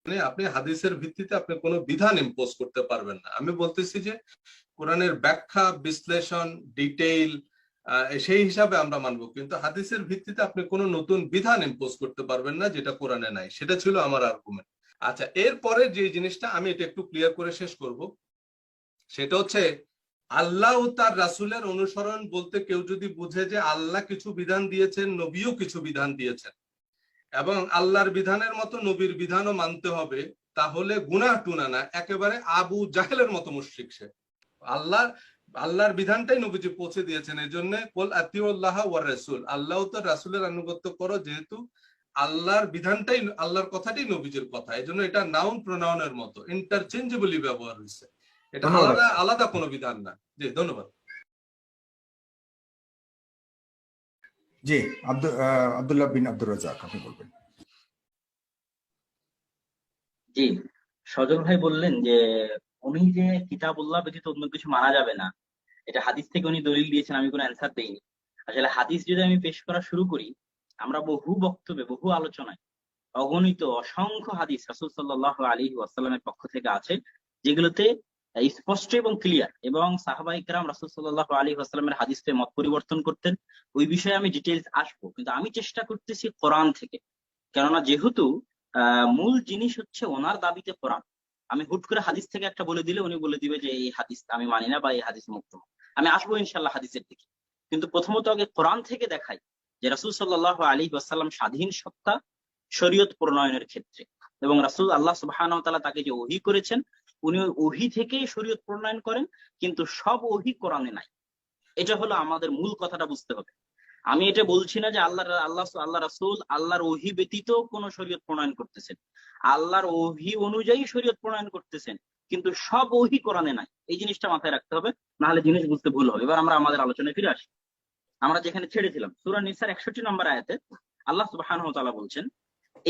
আপনি হাদিসের ভিত্তিতে আপনি কোনো বিধান ইম্পোজ করতে পারবেন না। আমি বলতেছি যে কোরআনের ব্যাখ্যা, বিশ্লেষণ, ডিটেইল সেই হিসাবে আমরা মানবো, কিন্তু হাদিসের ভিত্তিতে আপনি কোনো নতুন বিধান ইম্পোজ করতে পারবেন না যেটা কোরআনে নাই। সেটা ছিল আমার আর্গুমেন্ট। আচ্ছা, এরপরে যে জিনিসটা আমি এটা একটু ক্লিয়ার করে শেষ করব, সেটা হচ্ছে আল্লাহ ও তার রাসূলের অনুসরণ বলতে কেউ যদি বুঝে যে আল্লাহ কিছু বিধান দিয়েছেন, নবীও কিছু বিধান দিয়েছেন এবং আল্লাহর বিধানের মতো নবীর বিধানও মানতে হবে, তাহলে গুনাহ টুনা না, একেবারে আবু জাহেলের মতো মুশরিক সে। আল্লাহর বিধানটাই নবীজি পৌঁছে দিয়েছেন, এই জন্য কুল আতিউল্লাহ ওয়ার রাসূল, আল্লাহ ও তার রাসূলের আনুগত্য করো, যেহেতু আল্লাহর বিধানটাই, আল্লাহর কথাটাই নবীজির কথা, এই জন্য এটা নাউন প্রোনাউনের মতো ইন্টারচেঞ্জেবলি ব্যবহার হয়েছে, এটা আলাদা আলাদা কোনো বিধান না। জি, ধন্যবাদ। জি, আব্দুল্লাহ বিন আব্দুর রাজ্জাক, আপনি বলবেন। জি, সজল ভাই বললেন যে উনি যে কিতাবুল্লাহ ব্যতীত অন্য কিছু মানা যাবে না, এটা হাদিস থেকে উনি দলিল দিয়েছেন, আমি কোনো অ্যান্সার দেইনি। আসলে হাদিস যদি আমি পেশ করা শুরু করি, আমরা বহু বক্তব্যে, বহু আলোচনায় অগণিত অসংখ্য হাদিস রাসূল সাল্লাল্লাহু আলাইহি ওয়াসাল্লামের পক্ষ থেকে আছে, যেগুলোতে স্পষ্ট এবং ক্লিয়ার, এবং সাহাবায়ে কেরাম রাসূল সাল্লাল্লাহু আলাইহি ওয়াসাল্লামের হাদিসে মত পরিবর্তন করতেন। ওই বিষয়ে আমি ডিটেইলস আসবো, কিন্তু আমি চেষ্টা করতেছি কোরআন থেকে, কেননা যেহেতু মূল জিনিস হচ্ছে ওনার দাবিতে কোরআন। আমি হুট করে হাদিস থেকে একটা বলে দিলে উনি বলে দিবে যে এই হাদিস আমি মানি না বা এই হাদিস মুক্ত। আমি আসবো ইনশাল্লাহ হাদিসের দিকে, কিন্তু প্রথমত আগে কোরআন থেকে দেখাই যে রাসূল সাল্লাল্লাহু আলাইহি ওয়াসাল্লাম স্বাধীন সত্তা শরীয়ত প্রণয়নের ক্ষেত্রে, এবং রাসূল আল্লাহ সুবহানাহু ওয়া তাআলা তাকে যে ওহী করেছেন, উনি ওহী থেকেই শরীয়ত প্রণয়ন করেন, কিন্তু সব ওহী কোরআনে নাই। এটা হলো আমাদের মূল কথাটা বুঝতে হবে। আমি এটা বলছি না যে আল্লাহ রাসূল আল্লাহর ওহী ব্যতীত কোন শরীয়ত প্রণয়ন করতেছেন, আল্লাহর ওহী অনুযায়ী শরীয়ত প্রণয়ন করতেছেন, কিন্তু সব ওহী কোরআনে নাই। এই জিনিসটা মাথায় রাখতে হবে, না হলে জিনিস বুঝতে ভুল হবে। এবার আমরা আমাদের আলোচনায় ফিরে আসি। আমরা যেখানে ছেড়েছিলাম, সূরা নিসার 61 নম্বর আয়াতে আল্লাহ সুবহানাহু ওয়া তাআলা বলছেন,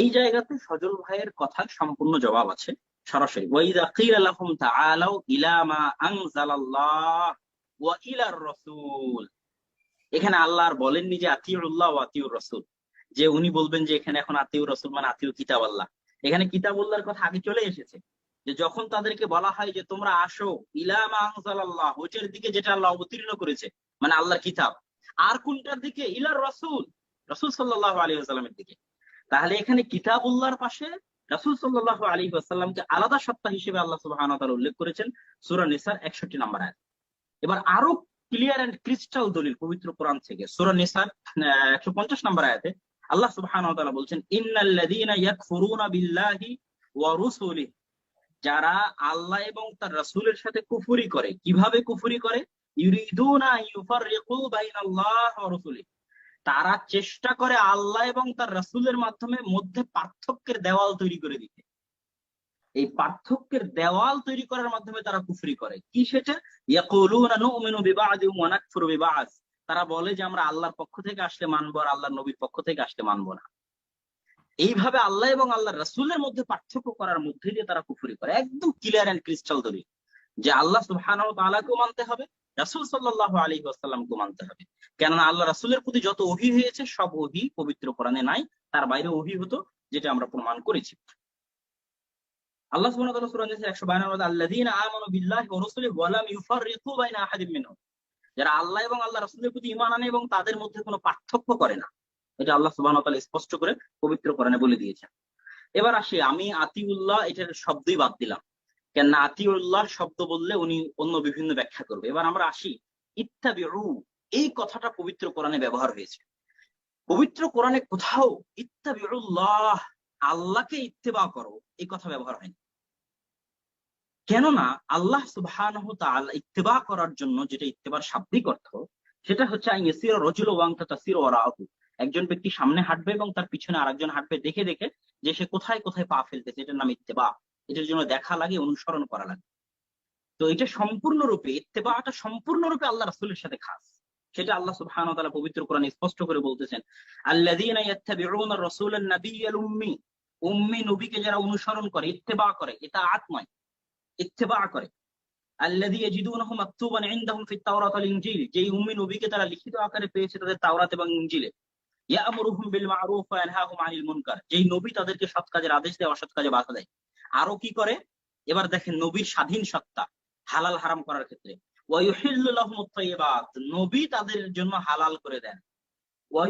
এই জায়গাতে সজল ভাইয়ের কথার সম্পূর্ণ জবাব আছে সরাসরি। ওয়াইযা কিলা লাহুম তাআলাউ ইলা মা আনজালাল্লাহ ওয়া ইলার রাসূল। এখানে আল্লাহ আর বলেননি যে আতিউল্লাহ ওয়া আতিউর রাসূল, যে উনি বলবেন যে এখানে এখন আতিউর রাসূল মানে আতিউ কিতাব আল্লাহ। এখানে কিতাবুল্লাহর কথা আগে চলে এসেছে, যে যখন তাদেরকে বলা হয় যে তোমরা আসো ইলা মা আনজালাল্লাহ, ওইটার দিকে যেটা আল্লাহ অবতীর্ণ করেছে, মানে আল্লাহর কিতাব, আর কোনটার দিকে? ইলার রাসূল, রাসূল সাল্লাল্লাহু আলাইহি ওয়াসাল্লামের দিকে। তাহলে এখানে কিতাবুল্লাহর পাশে রাসূল সাল্লাল্লাহু আলাইহি ওয়াসাল্লামকে আলাদা সত্তা হিসেবে আল্লাহ সুবহানাহু ওয়া তাআলা উল্লেখ করেছেন সূরা নিসার 61 নম্বর আয়াত। এবার আরো ক্লিয়ার এন্ড ক্রিস্টাল দলিল পবিত্র কোরআন থেকে সূরা নিসার 150 নম্বর আয়াতে আল্লাহ সুবহানাহু ওয়া তাআলা বলছেন, ইন্নাল্লাযীনা ইয়াকফুরুনা বিল্লাহি ওয়া রুসুলিহি, যারা আল্লাহ এবং তার রাসূলের সাথে কুফরি করে। কিভাবে কুফরি করে? ইউরিদুনা ইউফাররিকু বাইনাল্লাহ ওয়া রাসূলিহি, তারা চেষ্টা করে আল্লাহ এবং তার রাসূলের মধ্যে পার্থক্যের দেওয়াল তৈরি করে দিতে। এই পার্থক্যের দেওয়াল তৈরি করার মাধ্যমে তারা কুফরি করে। কি সেটা? ইয়াকুলুনা নুমিনু বিবা'দিন ওয়া নাকফুরু বিবা'দ, তারা বলে যে আমরা আল্লাহর পক্ষ থেকে আসলে মানবো আর আল্লাহর নবীর পক্ষ থেকে আসলে মানবো না। এইভাবে আল্লাহ এবং আল্লাহর রাসূলের মধ্যে পার্থক্য করার মধ্যে দিয়ে তারা কুফরি করে। একদম ক্লিয়ার এন্ড ক্রিস্টাল দলিল যে আল্লাহ সুবহানাহু ওয়া তাআলাকেও মানতে হবে, রাসূল সাল্লাল্লাহু আলাইহি ওয়াসাল্লামকেও মানতে হবে। কেননা আল্লাহ রাসূলের প্রতি যত ওহী হয়েছে সব ওহী পবিত্র কোরআনে নাই, তার বাইরে ওহী হতো, যেটা আমরা প্রমাণ করেছি। আল্লাহ সুবহানাহু ওয়া তাআলা সূরা নিসা 152 আল্লাযীনা আমানু বিল্লাহি ওয়া রাসূলিহি ওয়া লাম ইউফাররিকু বাইনা আহাদিন মিনহুম, যারা আল্লাহ এবং আল্লাহর রাসূলের প্রতি ঈমান আনে এবং তাদের মধ্যে কোনো পার্থক্য করে না। এটা আল্লাহ সুবহানাহু ওয়া তাআলা স্পষ্ট করে পবিত্র কোরআনে বলে দিয়েছেন। এবার আসি, আমি আতিউল্লাহ এটার শব্দই বাদ দিলাম, কেননা আতিউল্লাহ শব্দ বললে উনি অন্য বিভিন্ন ব্যাখ্যা করবে। এবার আমরা আসি, ইত্তাবিউ, এই কথাটা পবিত্র কোরআনে ব্যবহার হয়েছে। পবিত্র কোরআনে কোথাও ইত্তাবিউল্লাহ, আল্লাহকে ইত্তেবা করো, এই কথা ব্যবহার হয়নি। কেননা আল্লাহ সুবহানাহু ওয়া তাআলা ইত্তেবা করার জন্য যেটা ইত্তেবার শাব্দিক অর্থ, সেটা হচ্ছে আইয়াসিরা রাজুলু ওয়া আনতা তাসিরু ওয়ারাহু, একজন ব্যক্তি সামনে হাঁটবে এবং তার পিছনে আরেকজন হাঁটবে, দেখে দেখে যে সে কোথায় কোথায় পা ফেলতেছে, এটার নাম ইত্তেবা। এটার জন্য দেখা লাগে, অনুসরণ করা লাগে। তো এটা সম্পূর্ণরূপে, ইত্তেবাটা সম্পূর্ণরূপে আল্লাহ রাসূলের সাথে খাস। সেটা আল্লাহ সুবহানাহু ওয়া তাআলা পবিত্র কোরআনে স্পষ্ট করে বলতেছেন, আল্লাযীনা ইয়াত্তাবিউনা আর-রাসূলান নাবিয়্যাল উম্মি, উম্মি নবীকে যারা অনুসরণ করে, ইত্তেবা করে, এটা আত্মায় ইত্তেবা করে। আল্লাযী ইয়াজিদুনাহু মাকতুবান ইনদাহুম ফিত তাওরাত ওয়াল ইনজিল, যেই উম্মি নবীকে তারা লিখিত আকারে পেয়েছে তাদের তাওরাত এবং ইনজিলে। ইয়া'মুরুহুম বিল মা'রুফ ওয়া ইয়ানহাহুম আনিল মুনকার, যেই নবী তাদেরকে সৎ কাজের আদেশ দেয়, অসৎ কাজে বাধা দেয়। আরো কি করে, এবার দেখেন নবীর স্বাধীন সত্তা হালাল হারাম করার ক্ষেত্রে। ওয়া ইউহিল্লু লাহুমুত তাইয়্যিবাত, নবী তাদের জন্য হালাল করে দেন। ওয়া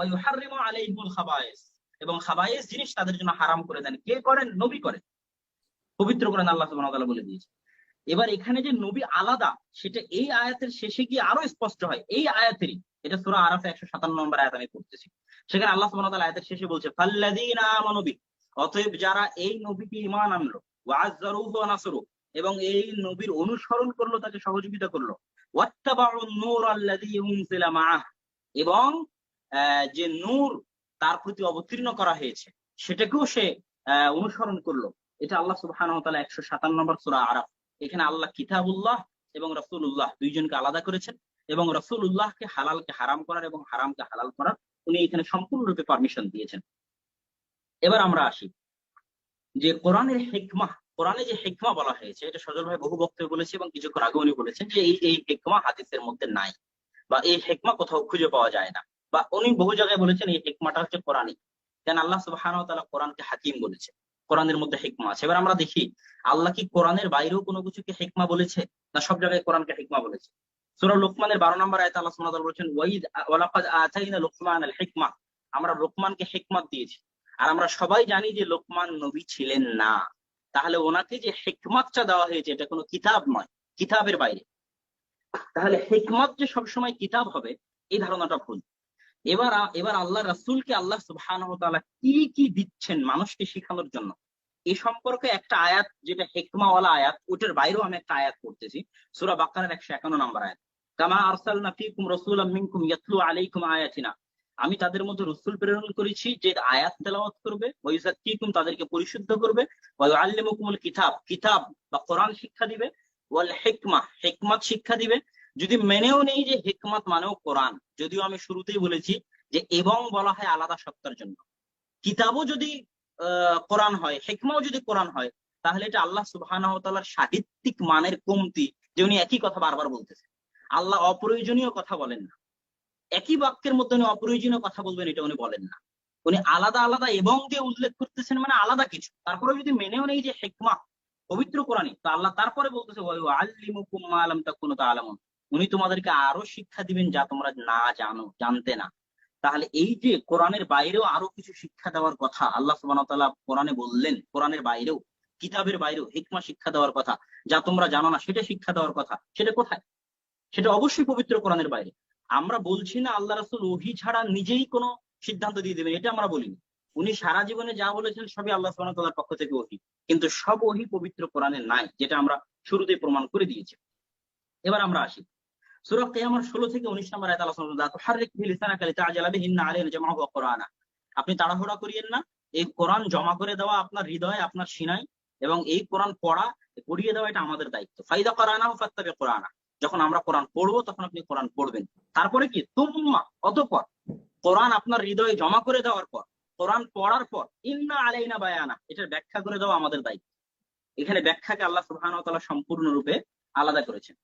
ইউহাররিমু আলাইহিমুল খাবায়েস, এবং খাবায়েস জিনিস তাদের জন্য হারাম করে দেন। কে করেন? নবী করেন। পবিত্র কোরআন আল্লাহ সুবহানাহু ওয়া তাআলা বলে দিয়েছে। এবার এখানে যে নবী আলাদা, সেটা এই আয়াতের শেষে গিয়ে আরো স্পষ্ট হয়। এই আয়াতেরই, এটা সূরা আরাফে 157 নম্বর আয়াত আমি পড়তেছি, সেখানে আল্লাহ সুবহানাহু ওয়া তাআলা আয়াতের শেষে বলছে ফাল্লাযীনা আমানু বি, অতএব যারা এই নবীকে ঈমান আনলো, ওয়া আযযারুহু ওয়া নাসরু, এবং এই নবীর অনুসরণ করলো, তাকে সহযোগিতা করলো, ওয়াত্তাবাউন নূর আল্লাযী উনজিলা মাআহ, এবং যে নূর তার প্রতি অবতীর্ণ করা হয়েছে সেটাকেও সে অনুসরণ করলো। এটা আল্লাহ সুবহানাহু ওয়া তাআলা 157 নম্বর সূরা আরাফ। এখানে আল্লাহ কিতাবুল্লাহ এবং রাসূলুল্লাহ দুইজনকে আলাদা করেছেন, এবং রাসূলুল্লাহকে হালালকে হারাম করার এবং হারামকে হালাল করার উনি এখানে সম্পূর্ণরূপে পারমিশন দিয়েছেন। এবার আমরা আসি যে কোরআনের হিকমাহ, কোরআনে যে হিকমা বলা হয়েছে, এটা সজল ভাই বহু বক্তব্যে বলেছে এবং কিছুক্ষণ আগে উনি বলেছেন যে এই হিকমা হাদিসের মধ্যে নাই, বা এই হিকমা কোথাও খুঁজে পাওয়া যায় না, বা উনি বহু জায়গায় বলেছেন এই হিকমাটা হচ্ছে কোরআনই। কেন আল্লাহ সুবহানাহু ওয়া তাআলা কোরআনকে হাকিম বলেছে, কোরআনের মধ্যে হিকমা আছে। এবার আমরা দেখি আল্লাহ কি কোরআনের বাইরেও কোনো কিছুকে হিকমা বলেছে, না সব জায়গায় কোরআনকে হিকমা বলেছে? সূরা লুকমানের 12 নম্বর আয়াতে আল্লাহ সুবহানাহু ওয়া তাআলা বলেছেন ওয়ালাকাদ আতাইনা লুকমানাল হিকমা, আমরা লোকমানকে হিকমত দিয়েছি। আর আমরা সবাই জানি যে লোকমান নবী ছিলেন না, তাহলে ওনাকে যে হিকমতটা দেওয়া হয়েছে এটা কোনো কিতাব নয়, কিতাবের বাইরে। তাহলে হিকমত যে সবসময় কিতাব হবে, এই ধারণাটা ভুল। এবার আল্লাহ রাসূলকে আল্লাহ সুবহানাহু ওয়া তাআলা কি কি দিচ্ছেন মানুষকে শেখানোর জন্য, এই সম্পর্কে একটা আয়াত, যেটা হিকমাওয়ালা আয়াত, ওটার বাইরেও আমি একটা আয়াত পড়তেছি, সূরা বাকারার 151 নম্বর আয়াত। কামা আরসালনা ফীকুম রাসূলাম মিনকুম ইয়াতলু আলাইকুম আয়াতিনা, আমি তাদের মধ্যে রাসূল প্রেরণ করেছি যে আয়াত তেলাওয়াত করবে, ওয়া ইউযাক্কিকুম, তাদেরকে পরিশুদ্ধ করবে, ওয়া ইউআল্লিমুকুমুল কিতাব, কিতাব বা কোরআন শিক্ষা দিবে, ওয়াল হিকমা, হিকমত শিক্ষা দিবে। যদি মেনেও নেই যে হিকমত মানেও কোরআন, যদিও আমি শুরুতেই বলেছি যে এবং বলা হয় আলাদা সত্তার জন্য, কিতাবও যদি কোরআন হয়, হিকমাও যদি কোরআন হয়, তাহলে এটা আল্লাহ সুবহানাহু ওয়া তাআলার সাহিত্যিক মানের কমতি যে উনি একই কথা বারবার বলতেছেন। আল্লাহ অপ্রয়োজনীয় কথা বলেন না, একই বাক্যের মধ্যে উনি অপ্রয়োজনীয় কথা বলবেন এটা উনি বলেন না। উনি আলাদা আলাদা এবং দিয়ে উল্লেখ করতেছেন, মানে আলাদা কিছু। তারপরে যদি মেনেও নেই যে হিকমা পবিত্র কোরআনই, তো আল্লাহ তারপরে বলতেছে ওয়া ইউআল্লিমুকুম মা লাম তাকুনু তা'লামুন, উনি তোমাদেরকে আরো শিক্ষা দিবেন যা তোমরা না জানো, জানতে না। তাহলে এই যে কোরআনের বাইরেও আরো কিছু শিক্ষা দেওয়ার কথা আল্লাহ সুবহানাহু ওয়া তাআলা কোরআনে বললেন, কোরআনের বাইরেও, কিতাবের বাইরেও হিকমা শিক্ষা দেওয়ার কথা, যা তোমরা জানো না সেটা শিক্ষা দেওয়ার কথা, সেটা কোথায়? সেটা অবশ্যই পবিত্র কোরআনের বাইরে। আমরা বলছি না আল্লাহ রাসূল ওহী ছাড়া নিজেই কোনো সিদ্ধান্ত দিয়ে দেবেন, এটা আমরা বলিনি। উনি সারা জীবনে যা বলেছেন সবই আল্লাহ সুবহানাহু ওয়া তাআলার পক্ষ থেকে ওহী, কিন্তু সব ওহী পবিত্র কোরআনে নাই, যেটা আমরা শুরুতেই প্রমাণ করে দিয়েছি। এবার আমরা আসি সূরা কিয়ামার 16 থেকে 19 নম্বর আয়াত। আল্লাহ সুবহানাহু ওয়া তাআলা তুহাররিক বিহি লিসানাকা লিতা'জালা বিহি ইন্না আলাইনা জামআহু ওয়া কুরআনা, আপনি তাড়াহুড়া করিয়েন না, এই কোরআন জমা করে দেওয়া আপনার হৃদয়ে, আপনার সিনায়, এবং এই কোরআন পড়িয়ে দেওয়া এটা আমাদের দায়িত্ব। ফাইদা করানাহু ফাত্তাবি কুরআনা, যখন আমরা কোরআন পড়বো তখন আপনি কোরআন পড়বেন। তারপরে কি তুম্মা, অতঃপর কোরআন আপনার হৃদয়ে জমা করে দেওয়ার পর, কোরআন পড়ার পর ইন্না আলাইনা বায়ানা, এটার ব্যাখ্যা করে দেওয়া আমাদের দায়িত্ব। এখানে ব্যাখ্যাকে আল্লাহ সুবহানাহু ওয়া তাআলা সম্পূর্ণরূপে আলাদা করেছেন।